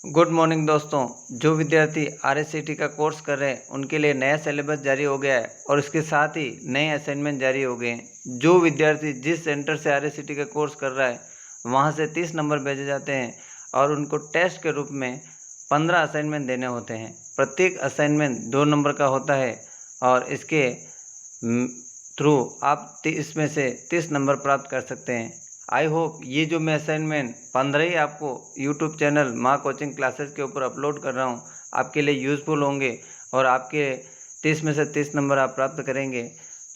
Good morning दोस्तों। जो विद्यार्थी आरएससीटी का कोर्स कर रहे हैं उनके लिए नया सिलेबस जारी हो गया है और इसके साथ ही नए असाइनमेंट जारी हो गए हैं। जो विद्यार्थी जिस सेंटर से आरएससीटी का कोर्स कर रहा है वहां से 30 नंबर भेजे जाते हैं और उनको टेस्ट के रूप में 15 असाइनमेंट देने होते हैं। प्रत्येक असाइनमेंट 2 नंबर का होता है और इसके थ्रू आप इसमें से 30 नंबर प्राप्त कर सकते हैं। आई होप ये जो मैं असाइनमेंट 15 ही आपको यूट्यूब चैनल माँ कोचिंग क्लासेस के ऊपर अपलोड कर रहा हूँ आपके लिए यूज़फुल होंगे और आपके 30 में से 30 नंबर आप प्राप्त करेंगे।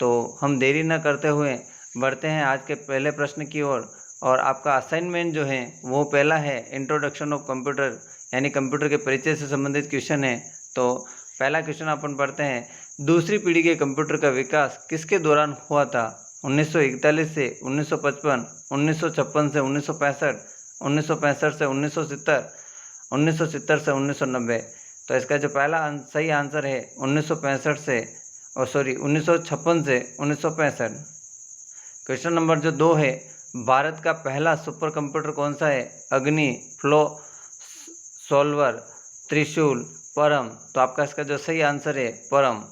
तो हम देरी न करते हुए बढ़ते हैं आज के पहले प्रश्न की ओर। और आपका असाइनमेंट जो है वो पहला है इंट्रोडक्शन ऑफ कंप्यूटर, यानी कंप्यूटर के परिचय से संबंधित क्वेश्चन है। तो पहला क्वेश्चन अपन पढ़ते हैं। दूसरी पीढ़ी के कंप्यूटर का विकास किसके दौरान हुआ था? 1941 से 1955, 1956 से 1965, 1965 से 1970, 1970 से 1990। तो इसका जो पहला सही आंसर है 1965 से 1956 से 1965। क्वेश्चन नंबर जो 2 है, भारत का पहला सुपर कंप्यूटर कौन सा है? अग्नि, फ्लो सॉल्वर, त्रिशूल, परम। तो आपका इसका जो सही आंसर है परम।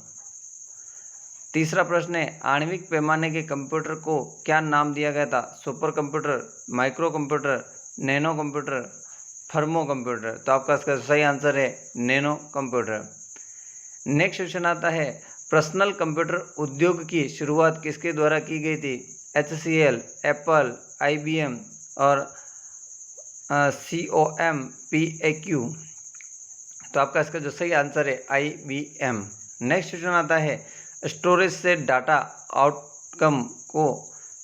तीसरा प्रश्न है, आणविक पैमाने के कंप्यूटर को क्या नाम दिया गया था? Super computer, micro computer, nano computer, thermo computer. तो आपका इसका सही आंसर है नैनो कंप्यूटर। नेक्स्ट क्वेश्चन आता है, पर्सनल कंप्यूटर उद्योग की शुरुआत किसके द्वारा की गई थी? HCL, एप्पल, IBM और COMPAQ। तो आपका इसका जो सही आंसर है IBM। नेक्स्ट क्वेश्चन आता है, स्टोरेज से डाटा आउटकम को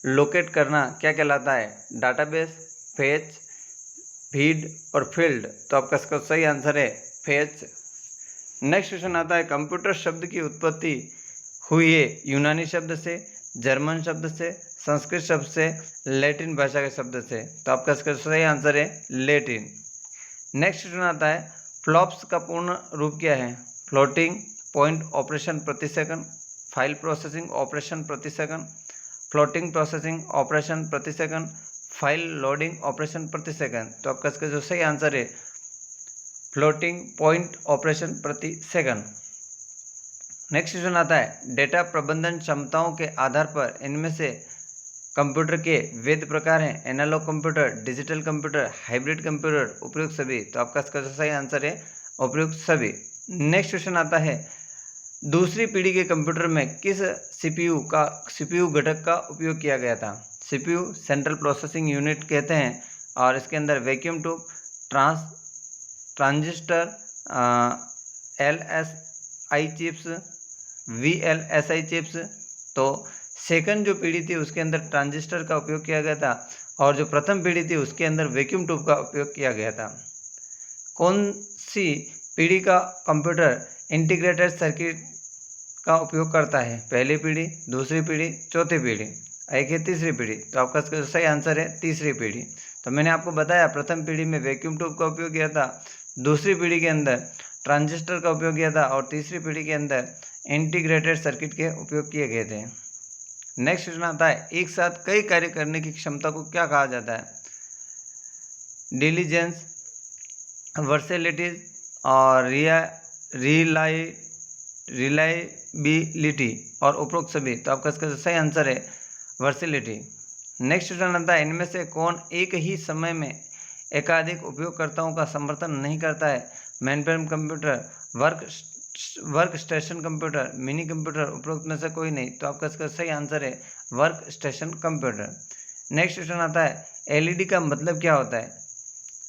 लोकेट करना क्या कहलाता है? डाटाबेस, फेच, फीड और फील्ड। तो आपका इसका सही आंसर है फेच। नेक्स्ट क्वेश्चन आता है, कंप्यूटर शब्द की उत्पत्ति हुई है यूनानी शब्द से, जर्मन शब्द से, संस्कृत शब्द से, लैटिन भाषा के शब्द से। तो आपका इसका सही आंसर है लैटिन। नेक्स्ट क्वेश्चन आता है, फ्लॉप्स का पूर्ण रूप क्या है? फ्लोटिंग पॉइंट ऑपरेशन प्रति सेकंड, फाइल प्रोसेसिंग ऑपरेशन प्रति सेकंड, फ्लोटिंग प्रोसेसिंग ऑपरेशन प्रति सेकंड, फाइल लोडिंग ऑपरेशन प्रति सेकंड। तो आपका इसका जो सही आंसर है फ्लोटिंग पॉइंट ऑपरेशन प्रति सेकंड। नेक्स्ट क्वेश्चन आता है, डेटा प्रबंधन क्षमताओं के आधार पर इनमें से कंप्यूटर के वैध प्रकार हैं? Analog computer, digital computer, hybrid computer, उपयुक्त सभी। तो आपका इसका सही आंसर है उपयुक्त सभी। नेक्स्ट क्वेश्चन आता है, दूसरी पीढ़ी के कंप्यूटर में किस सीपीयू घटक का उपयोग किया गया था? सीपीयू सेंट्रल प्रोसेसिंग यूनिट कहते हैं और इसके अंदर vacuum tube, transistor, LSI chips, VLSI chips. तो सेकंड जो पीढ़ी थी उसके अंदर ट्रांजिस्टर का उपयोग किया गया था और जो प्रथम पीढ़ी थी उसके अंदर वैक्यूम ट्यूब का उपयोग किया गया था। कौन सी पीढ़ी का कंप्यूटर इंटीग्रेटेड सर्किट का उपयोग करता है? पहली पीढ़ी, दूसरी पीढ़ी, चौथी पीढ़ी, एक है तीसरी पीढ़ी। तो आपका सही आंसर है तीसरी पीढ़ी। तो मैंने आपको बताया प्रथम पीढ़ी में वैक्यूम ट्यूब का उपयोग किया था, दूसरी पीढ़ी के अंदर ट्रांजिस्टर का उपयोग किया था और तीसरी पीढ़ी के अंदर इंटीग्रेटेड सर्किट के उपयोग किए गए थे। नेक्स्ट क्वेश्चन आता है, एक साथ कई कार्य करने की क्षमता को क्या कहा जाता है? डिलीजेंस, वर्सेलिटी और रिलायबिलिटी और उपरोक्त सभी। तो आपका इसका सही आंसर है वर्सेलिटी। नेक्स्ट क्वेश्चन आता है, इनमें से कौन एक ही समय में एकाधिक उपयोगकर्ताओं का समर्थन नहीं करता है? Mainframe computer, work station computer, mini computer, उपरोक्त में से कोई नहीं। तो आपका इसका सही आंसर है work station computer. Next question आता है, LED का मतलब क्या होता है?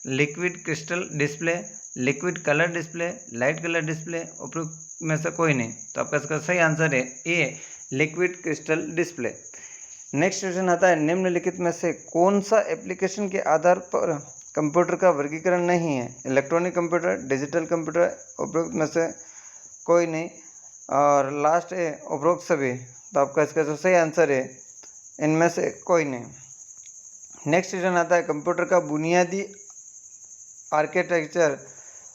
Liquid crystal display, liquid colour display, light colour display, उपरोक्त में से कोई नहीं। तो आपका इसका सही आंसर है A, liquid crystal display. Next question आता है, निम्नलिखित में से कौन सा एप्लीकेशन के आधार पर कंप्यूटर का वर्गीकरण नहीं है? इलेक्ट्रॉनिक कंप्यूटर, डिजिटल कंप्यूटर, उपरोक्त में से कोई नहीं और लास्ट है उपरोक्त सभी। तो आपका इसका जो सही आंसर है इनमें से कोई नहीं। नेक्स्ट क्वेश्चन आता है, कंप्यूटर का बुनियादी आर्किटेक्चर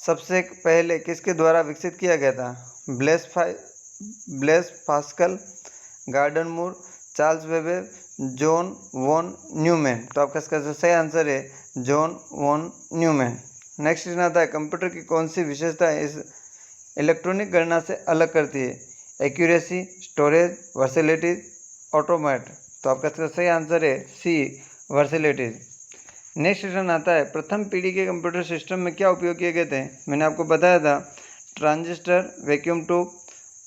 सबसे पहले किसके द्वारा विकसित किया गया था? Blaise Pascal, Gordon Moore, Charles Weber, John von Neumann. तो आपका इसका जो सही आंसर है John von Neumann. Next question आता है कंप्यूटर की कौन सी विशेषता इस इलेक्ट्रॉनिक गणना से अलग करती है? Accuracy, storage, versatility, automate. तो आपका इसका सही आंसर है सी, वर्सेलिटी। नेक्स्ट क्वेश्चन आता है प्रथम पीढ़ी के कंप्यूटर सिस्टम में क्या उपयोग किए गए थे? मैंने आपको बताया था ट्रांजिस्टर, वैक्यूम ट्यूब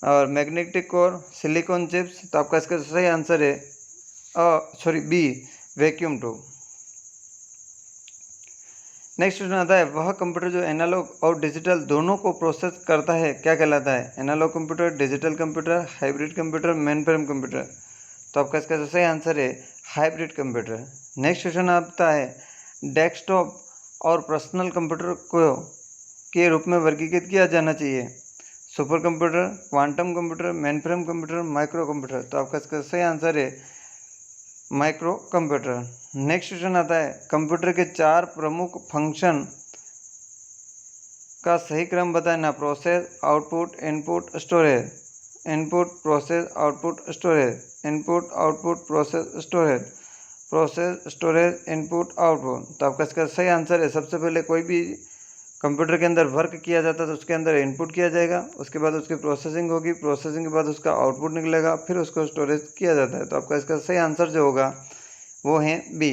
और मैग्नेटिक कोर, सिलिकॉन चिप्स। तो आपका इसका सही आंसर है B, vacuum tube. Next question आता है वह कंप्यूटर जो एनालॉग और डिजिटल दोनों को प्रोसेस करता है क्या कहलाता है? Analog computer, digital computer, hybrid computer, mainframe computer. तो आपका इसका सही आंसर है हाइब्रिड कंप्यूटर। नेक्स्ट क्वेश्चन आता है डेस्कटॉप और पर्सनल कंप्यूटर को के रूप में वर्गीकृत किया जाना चाहिए? Super computer, quantum computer, mainframe computer, micro computer. तो आपका इसका सही आंसर है माइक्रो कंप्यूटर। नेक्स्ट क्वेश्चन आता है कंप्यूटर के 4 प्रमुख फंक्शन का सही क्रम बताना? Process, output, input, storage. Input, process, output, storage. Input, output, process, storage. Process, storage, input, output. तो आपका इसका सही आंसर है सबसे पहले कोई भी कंप्यूटर के अंदर वर्क किया जाता है तो उसके अंदर इनपुट किया जाएगा, उसके बाद उसकी प्रोसेसिंग होगी, प्रोसेसिंग के बाद उसका आउटपुट निकलेगा, फिर उसको स्टोरेज किया जाता है। तो आपका इसका सही आंसर जो होगा वो है बी।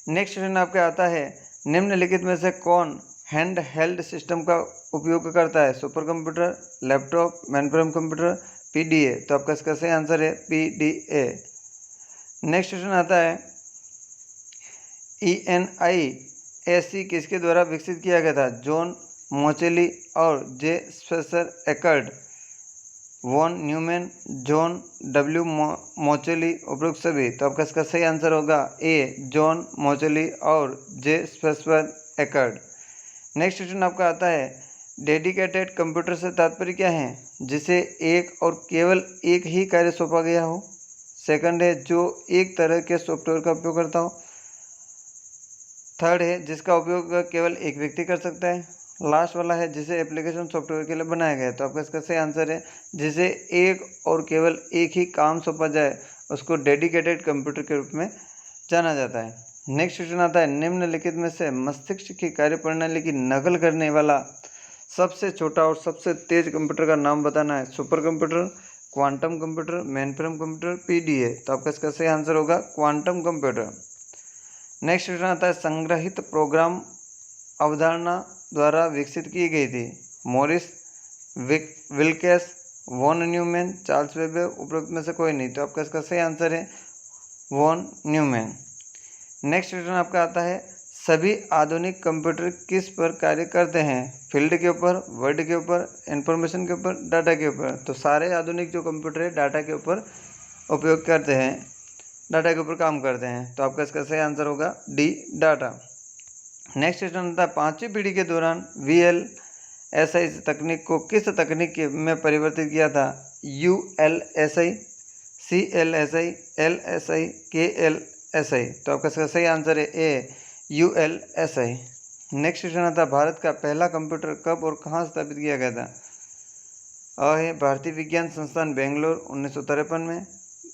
नेक्स्ट क्वेश्चन आपका आता है निम्नलिखित में से कौन हैंड हेल्ड सिस्टम का उपयोग करता है? Super computer, laptop, mainframe computer, PDA. तो आपका इसका सही आंसर है पीडीए। नेक्स्ट क्वेश्चन आता है ENIAC किसके द्वारा विकसित किया गया था? जॉन मोचेली और J Spencer Eckert, von Neumann, John W Mauchly, उपरोक्त सभी। तो आपका इसका सही आंसर होगा ए, जॉन मोचेली और J Spencer accord. Next question आपका आता है डेडिकेटेड कंप्यूटर से तात्पर्य क्या है? जिसे एक और केवल एक ही कार्य सौंपा गया हो। सेकंड है जो एक तरह के सॉफ्टवेयर का उपयोग करता हो। थर्ड है जिसका उपयोग केवल एक व्यक्ति कर सकता है। लास्ट वाला है जिसे एप्लीकेशन सॉफ्टवेयर के लिए बनाया गया है। तो आपका इसका सही आंसर है जिसे एक और केवल एक ही काम सौंपा जाए उसको डेडिकेटेड कंप्यूटर के रूप में जाना जाता है। नेक्स्ट क्वेश्चन आता है निम्नलिखित में से मस्तिष्क की कार्यप्रणाली की नकल करने वाला सबसे छोटा और सबसे तेज कंप्यूटर का नाम बताना है? Super computer, quantum computer, mainframe computer, PDA. तो आपका इसका सही आंसर होगा क्वांटम कंप्यूटर। नेक्स्ट क्वेश्चन आता है संग्रहित प्रोग्राम अवधारणा द्वारा विकसित की गई थी? Maurice Wilkes, von Neumann, Charles Weber, उपरोक्त में से कोई नहीं। तो आपका इसका सही आंसर है वॉन न्यूमैन। नेक्स्ट क्वेश्चन आपका आता है सभी आधुनिक कंप्यूटर किस पर कार्य करते हैं? फील्ड के ऊपर, वर्ड के ऊपर, इंफॉर्मेशन के ऊपर, डाटा के ऊपर। तो सारे आधुनिक जो कंप्यूटर है डाटा के ऊपर उपयोग करते हैं, डाटा के ऊपर काम करते हैं। तो आपका इसका सही आंसर होगा डी, डाटा। नेक्स्ट क्वेश्चन आता है 5वीं पीढ़ी के दौरान VLSI तकनीक को किस तकनीक में परिवर्तित किया था? ULSI, CLSI, LSI, KLSI। तो आपका इसका सही आंसर है ए, ULSI। नेक्स्ट क्वेश्चन आता है भारत का पहला कंप्यूटर कब और कहाँ स्थापित किया गया था? अ है भारतीय विज्ञान संस्थान बेंगलोर 1953 में,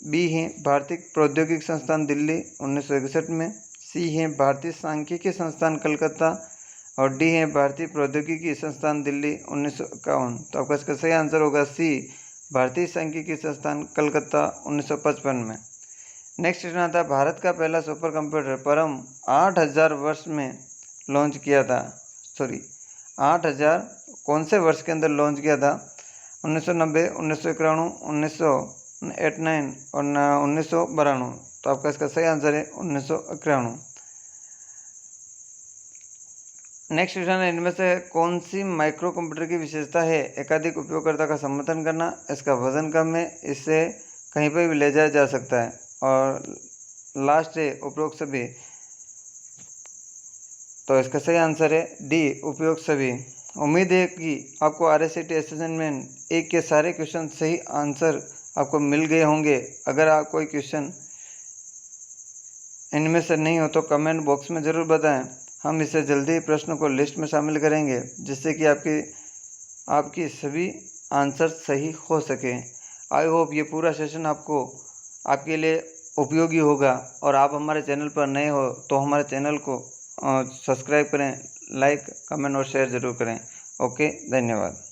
बी है भारतीय प्रौद्योगिकी संस्थान दिल्ली 1961 में, सी है भारतीय सांख्यिकी संस्थान कलकत्ता और डी है भारतीय प्रौद्योगिकी संस्थान दिल्ली 1951। तो आपका इसका सही आंसर होगा सी, भारतीय सांख्यिकी संस्थान कलकत्ता 1955 में। नेक्स्ट क्वेश्चन आता है भारत का पहला सुपर कंप्यूटर परम 8000 वर्ष में लॉन्च किया था? 8000 कौन से वर्ष के अंदर लॉन्च किया था? 1990, 1991, 1989 और 1992। तो आपका इसका सही आंसर है 1991। नेक्स्ट क्वेश्चन है इनमें से कौन सी माइक्रो कंप्यूटर की विशेषता है? एकाधिक उपयोगकर्ता का समर्थन करना, इसका वजन कम है, इससे कहीं पर भी ले जाया जा सकता है और लास्ट है उपयोग सभी। तो इसका सही आंसर है डी, उपयोग सभी। उम्मीद है कि आपको RSCT असेसमेंट 1 के सारे क्वेश्चन सही आंसर आपको मिल गए होंगे। अगर आप कोई क्वेश्चन इनमें से नहीं हो तो कमेंट बॉक्स में ज़रूर बताएं। हम इससे जल्दी ही प्रश्नों को लिस्ट में शामिल करेंगे जिससे कि आपकी सभी आंसर सही हो सके। आई होप ये पूरा सेशन आपके लिए उपयोगी होगा और आप हमारे चैनल पर नए हो तो हमारे चैनल को सब्सक्राइब करें, लाइक कमेंट और शेयर ज़रूर करें। ओके, धन्यवाद।